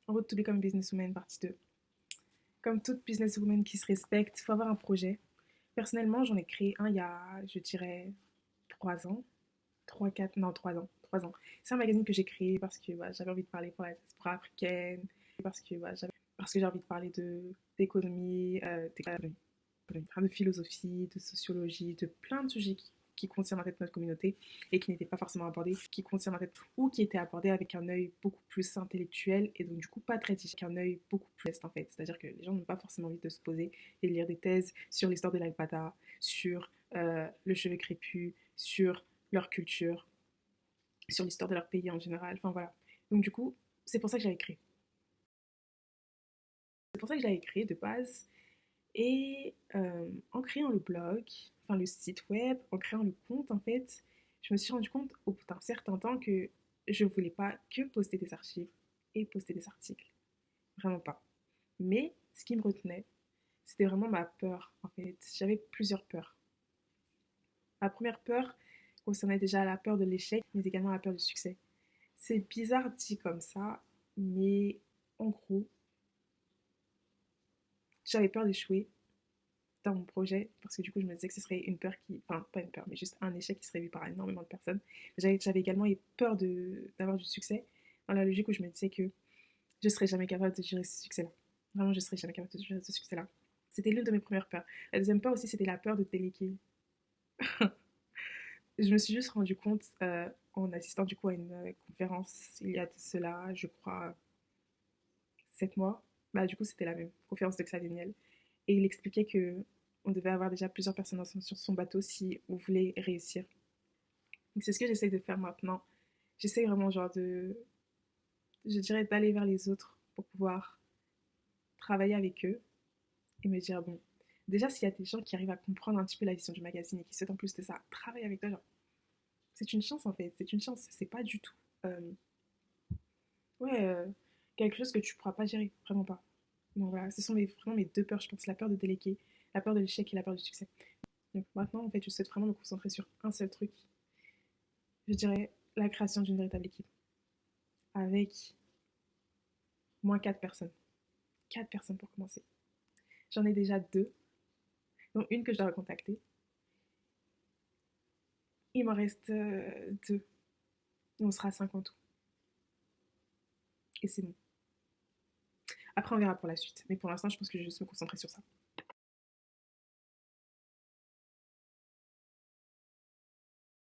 En road to become businesswoman, partie 2. Comme toute businesswoman qui se respecte, il faut avoir un projet. Personnellement, j'en ai créé un il y a, je dirais, 3 ans. 3 4 non, 3 ans. 3 ans. C'est un magazine que j'ai créé parce que j'avais envie de parler pour la diaspora africaine, parce que j'ai envie de parler d'économie, de philosophie, de sociologie, de plein de sujets qui concernent en fait notre communauté et qui n'étaient pas forcément abordés, qui concernent en fait ou qui étaient abordés avec un œil beaucoup plus intellectuel et donc du coup pas très digeste, un œil beaucoup plus en fait. C'est-à-dire que les gens n'ont pas forcément envie de se poser et de lire des thèses sur l'histoire de l'alpata, sur le cheveu crépus, sur leur culture, sur l'histoire de leur pays en général. Enfin voilà. Donc du coup, c'est pour ça que j'avais créé. C'est pour ça que je l'avais créé de base. Et en créant le blog, enfin le site web, en créant le compte, en fait, je me suis rendu compte au bout d'un certain temps que je voulais pas que poster des archives et poster des articles. Vraiment pas. Mais ce qui me retenait, c'était vraiment ma peur, en fait. J'avais plusieurs peurs. Ma première peur concernait déjà la peur de l'échec, mais également la peur du succès. C'est bizarre dit comme ça, mais en gros, j'avais peur d'échouer dans mon projet parce que du coup je me disais que ce serait une peur qui, enfin pas une peur mais juste un échec qui serait vu par énormément de personnes. J'avais également eu peur d'avoir du succès dans la logique où je me disais que je serais jamais capable de gérer ce succès là, vraiment je serais jamais capable de gérer ce succès là. C'était l'une de mes premières peurs. La deuxième peur aussi c'était la peur de déléguer. Je me suis juste rendu compte en assistant du coup à une conférence il y a de cela je crois 7 mois, bah du coup c'était la même conférence de Xavier Niel et il expliquait que on devait avoir déjà plusieurs personnes sur son bateau si on voulait réussir. Donc c'est ce que j'essaie de faire maintenant. J'essaie vraiment genre je dirais d'aller vers les autres pour pouvoir travailler avec eux et me dire bon, déjà s'il y a des gens qui arrivent à comprendre un petit peu la vision du magazine et qui souhaitent en plus de ça travailler avec toi, genre, c'est une chance en fait, c'est une chance, c'est pas du tout euh, ouais, quelque chose que tu pourras pas gérer, vraiment pas. Donc voilà, ce sont vraiment mes deux peurs, je pense, la peur de déléguer, la peur de l'échec et la peur du succès. Donc maintenant, en fait, je souhaite vraiment me concentrer sur un seul truc. Je dirais la création d'une véritable équipe. Avec moins 4 personnes. 4 personnes pour commencer. J'en ai déjà deux, dont une que je dois contacter. Il m'en reste deux. On sera 5 en tout. Et c'est bon. Après, on verra pour la suite. Mais pour l'instant, je pense que je vais juste me concentrer sur ça.